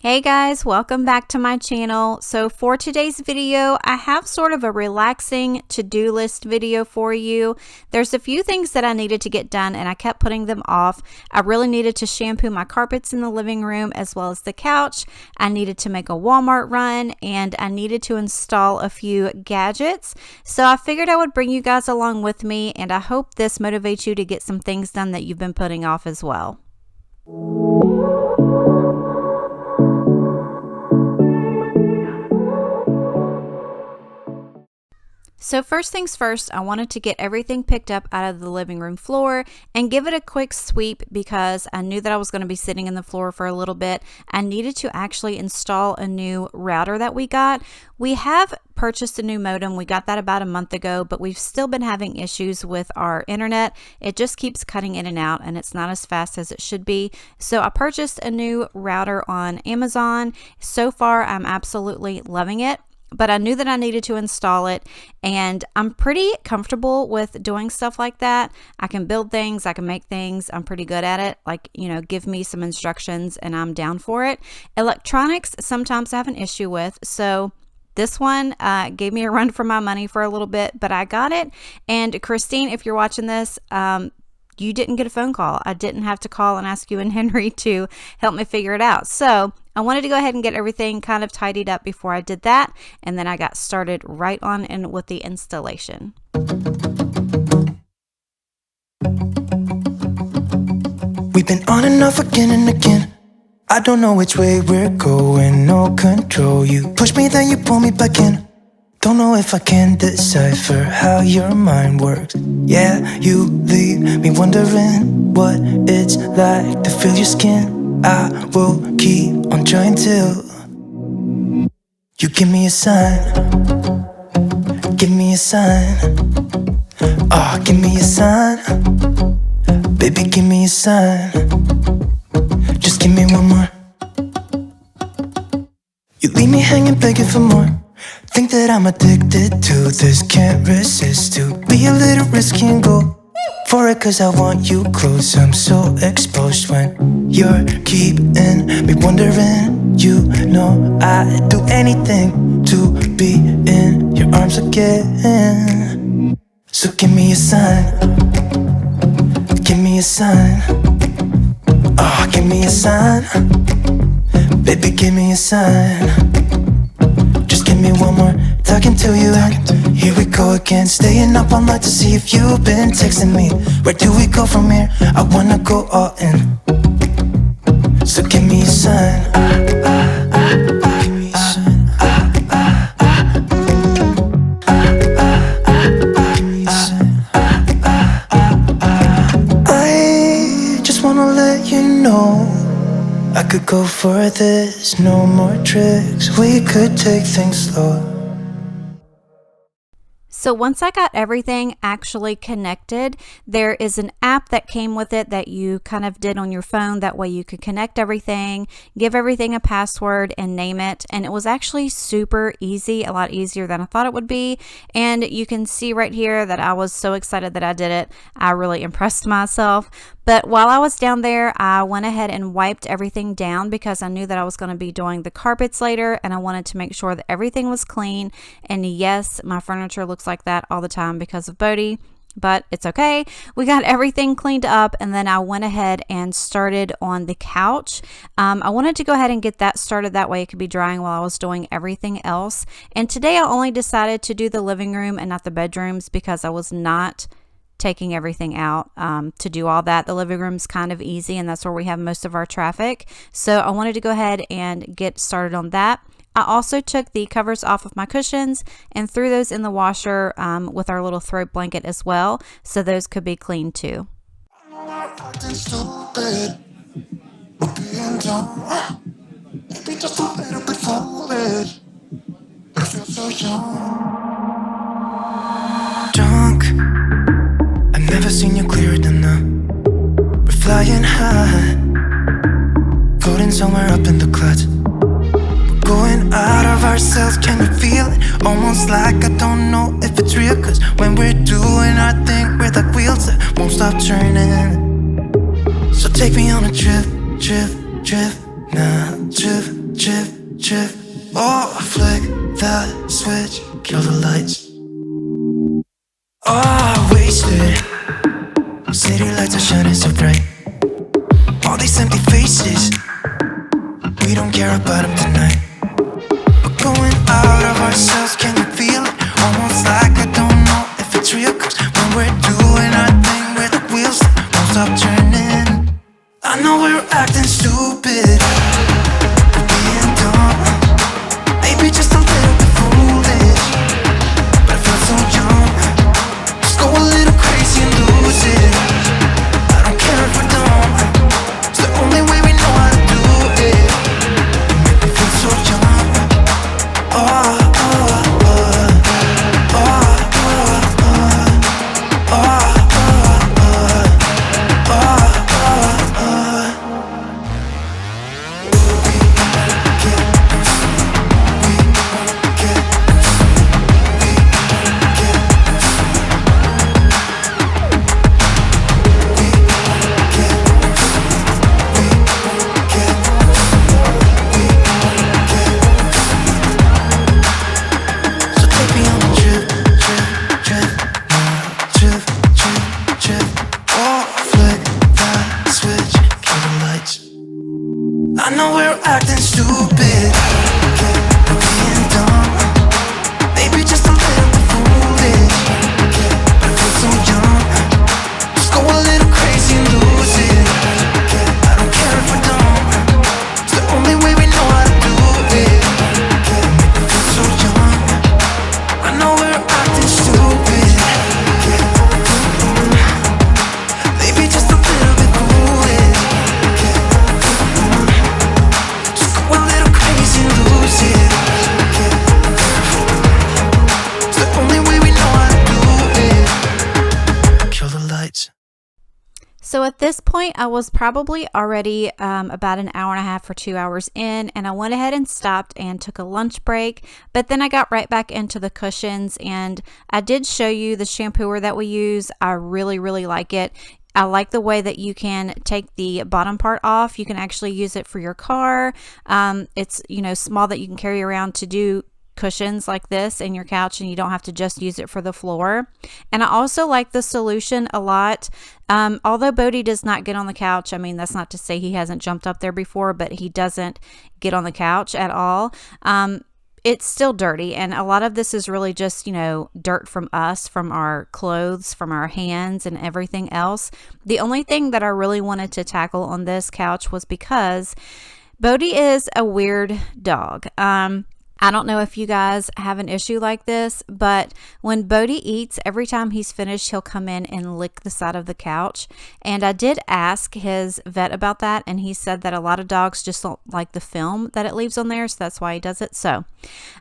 Hey guys, welcome back to my channel. So for today's video, I have sort of a relaxing to-do list video for you. There's a few things that I needed to get done and I kept putting them off. I really needed to shampoo my carpets in the living room as well as the couch. I needed to make a Walmart run and I needed to install a few gadgets. So I figured I would bring you guys along with me, and I hope this motivates you to get some things done that you've been putting off as well. So first things first, I wanted to get everything picked up out of the living room floor and give it a quick sweep because I knew that I was going to be sitting in the floor for a little bit. I needed to actually install a new router that we got. We have purchased a new modem. We got that about a month ago, but we've still been having issues with our internet. It just keeps cutting in and out and it's not as fast as it should be. So I purchased a new router on Amazon. So far, I'm absolutely loving it. But I knew that I needed to install it, and I'm pretty comfortable with doing stuff like that. I can build things, I can make things, I'm pretty good at it. Like, you know, give me some instructions and I'm down for it. Electronics, sometimes I have an issue with, so this one gave me a run for my money for a little bit, but I got it. And Christine, if you're watching this, you didn't get a phone call. I didn't have to call and ask you and Henry to help me figure it out. So I wanted to go ahead and get everything kind of tidied up before I did that. And then I got started right on in with the installation. We've been on and off again and again. I don't know which way we're going, no control. You push me, then you pull me back in. Don't know if I can decipher how your mind works. Yeah, you leave me wondering what it's like to feel your skin. I will keep on trying till you give me a sign. Give me a sign. Oh, give me a sign. Baby, give me a sign. Just give me one more. You leave me hanging, begging for more. Think that I'm addicted to this, can't resist to be a little risky and go for it, cause I want you close. I'm so exposed when you're keeping me wondering. You know I'd do anything to be in your arms again. So give me a sign. Give me a sign. Oh, give me a sign. Baby, give me a sign. Give me one more, talking to you, and here we go again. Staying up all night to see if you've been texting me. Where do we go from here? I wanna go all in. So give me a sign. Give me a sign. I just wanna let you know I could go for this, no more tricks. We could take things slow. So once I got everything actually connected, there is an app that came with it that you kind of did on your phone. That way you could connect everything, give everything a password, and name it. And it was actually super easy, a lot easier than I thought it would be. And you can see right here that I was so excited that I did it. I really impressed myself. But while I was down there, I went ahead and wiped everything down because I knew that I was going to be doing the carpets later, and I wanted to make sure that everything was clean. And yes, my furniture looks like that all the time because of Bodhi, but it's okay. We got everything cleaned up, and then I went ahead and started on the couch. I wanted to go ahead and get that started, that way it could be drying while I was doing everything else. And today I only decided to do the living room and not the bedrooms because I was not taking everything out to do all that. The living room's kind of easy and that's where we have most of our traffic. So I wanted to go ahead and get started on that. I also took the covers off of my cushions and threw those in the washer with our little throat blanket as well, so those could be cleaned too. Drunk, I've never seen you clearer than now. We're flying high, floating somewhere up in the clouds. We're going out of ourselves, can you feel it? Almost like I don't know if it's real, cause when we're doing our thing, we're like wheels that won't stop turning. So take me on a trip, trip, trip Now drip, drip, drip. Oh, flick the switch, kill the lights. Oh, wasted. City lights are shining so bright. All these empty faces, we don't care about them tonight. We're going out of ourselves, can you feel it? Almost like I don't know if it's real. Cause when we're doing our thing, we're the wheels that won't stop turning. I know we're acting stupid, we're being dumb, maybe just a little bit foolish, but I feel so young. Just go a little crazy and lose it. I don't care if we're dumb, it's the only way we know how to do it. You make me feel so young. Oh, oh, oh, oh, oh, oh, oh. I know we're acting stupid, we're being dumb, maybe just a little bit foolish, but I feel so young. Just go a little crazy and lose it. I don't care if we're dumb, it's the only way we know how to do it. Make me feel so young. I know we're acting stupid, maybe just a little bit foolish. So at this point, I was probably already about an hour and a half or 2 hours in, and I went ahead and stopped and took a lunch break. But then I got right back into the cushions, and I did show you the shampooer that we use. I really, really like it. I like the way that you can take the bottom part off. You can actually use it for your car. It's, you know, small that you can carry around to do cushions like this in your couch, and you don't have to just use it for the floor. And I also like the solution a lot. Although Bodhi does not get on the couch, I mean, that's not to say he hasn't jumped up there before, but he doesn't get on the couch at all. It's still dirty, and a lot of this is really just, you know, dirt from us, from our clothes, from our hands, and everything else. The only thing that I really wanted to tackle on this couch was because Bodhi is a weird dog. I don't know if you guys have an issue like this, but when Bodhi eats, every time he's finished, he'll come in and lick the side of the couch. And I did ask his vet about that, and he said that a lot of dogs just don't like the film that it leaves on there, so that's why he does it. So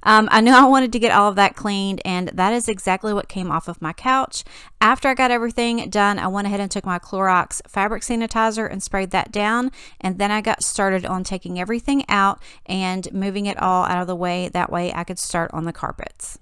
I knew I wanted to get all of that cleaned, and that is exactly what came off of my couch. After I got everything done, I went ahead and took my Clorox fabric sanitizer and sprayed that down, and then I got started on taking everything out and moving it all out of the way. That way I could start on the carpets.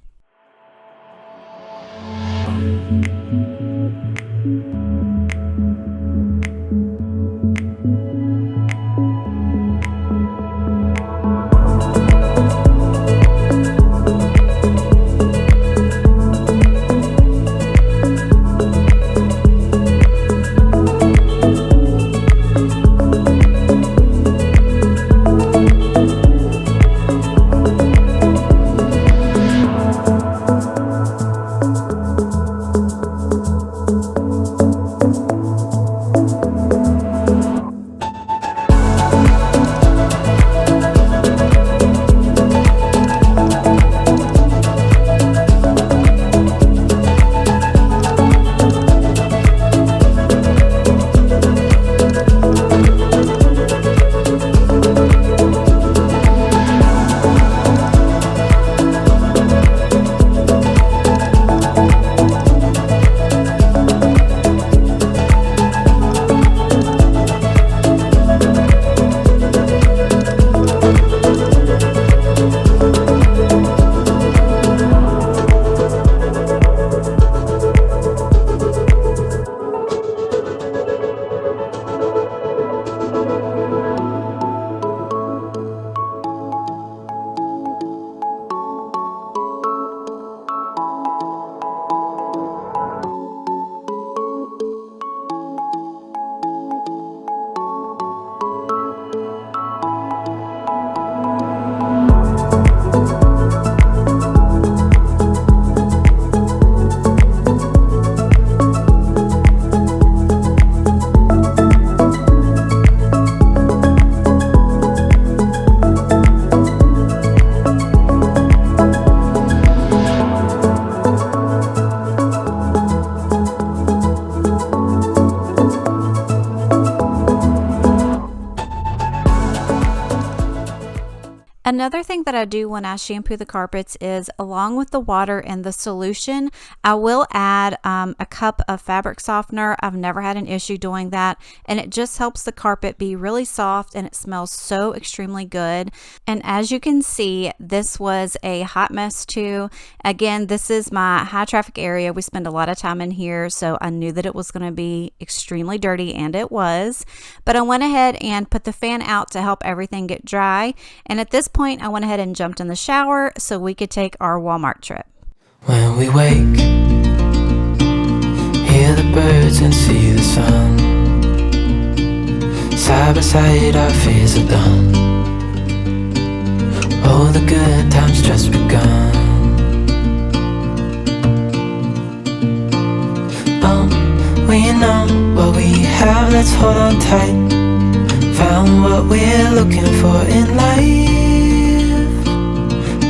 Another thing that I do when I shampoo the carpets is, along with the water and the solution, I will add a cup of fabric softener. I've never had an issue doing that, and it just helps the carpet be really soft, and it smells so extremely good. And as you can see, this was a hot mess too. Again, this is my high traffic area. We spend a lot of time in here, so I knew that it was going to be extremely dirty, and it was. But I went ahead and put the fan out to help everything get dry, and at this point I went ahead and jumped in the shower so we could take our Walmart trip. When we wake, hear the birds and see the sun. Side by side our fears are done. Oh, the good times just begun. We know what we have, let's hold on tight. Found what we're looking for in life.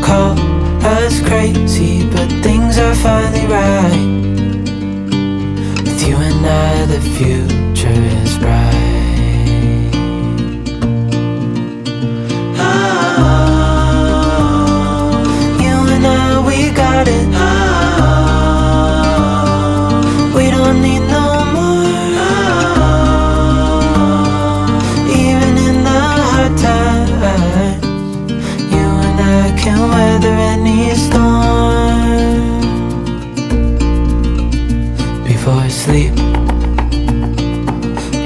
Call us crazy, but things are finally right. With you and I, the future is bright. Oh, you and I, we got it. Oh, we don't need no more. Oh, even in the hard times, you and I can weather any storm. Before I sleep,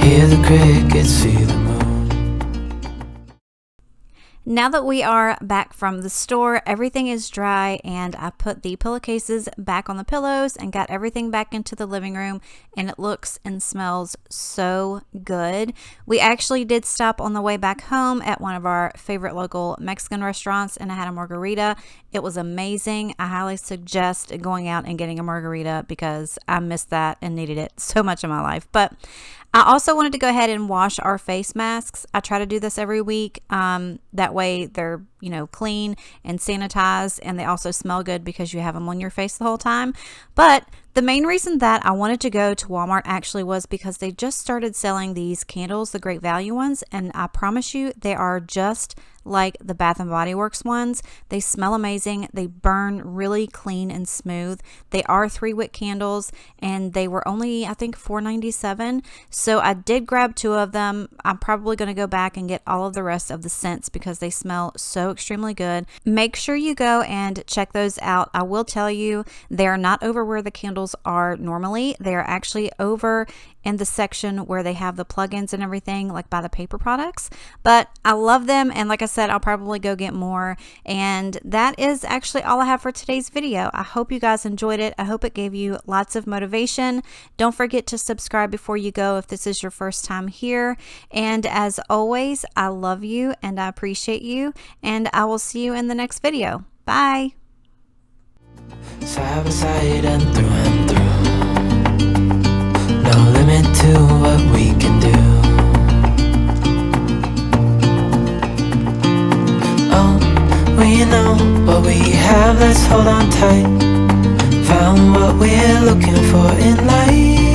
hear the crickets, see the moon. Now that we are back from the store, everything is dry, and I put the pillowcases back on the pillows and got everything back into the living room, and it looks and smells so good. We actually did stop on the way back home at one of our favorite local Mexican restaurants, and I had a margarita. It was amazing. I highly suggest going out and getting a margarita because I missed that and needed it so much in my life. But I also wanted to go ahead and wash our face masks. I try to do this every week. That way they're, clean and sanitized, and they also smell good because you have them on your face the whole time. But the main reason that I wanted to go to Walmart actually was because they just started selling these candles, the Great Value ones, and I promise you they are just like the Bath & Body Works ones. They smell amazing. They burn really clean and smooth. They are 3-wick candles, and they were only, I think, $4.97. So I did grab 2 of them. I'm probably going to go back and get all of the rest of the scents because they smell so extremely good. Make sure you go and check those out. I will tell you, they are not over where the candles are normally. They are actually over in the section where they have the plugins and everything, like by the paper products. But I love them, and like I said, I'll probably go get more. And that is actually all I have for today's video. I hope you guys enjoyed it. I hope it gave you lots of motivation. Don't forget to subscribe before you go if this is your first time here. And as always, I love you and I appreciate you, and I will see you in the next video. Bye. Side by side and through, no limit to what we can do. Oh, we know what we have, let's hold on tight. Found what we're looking for in life.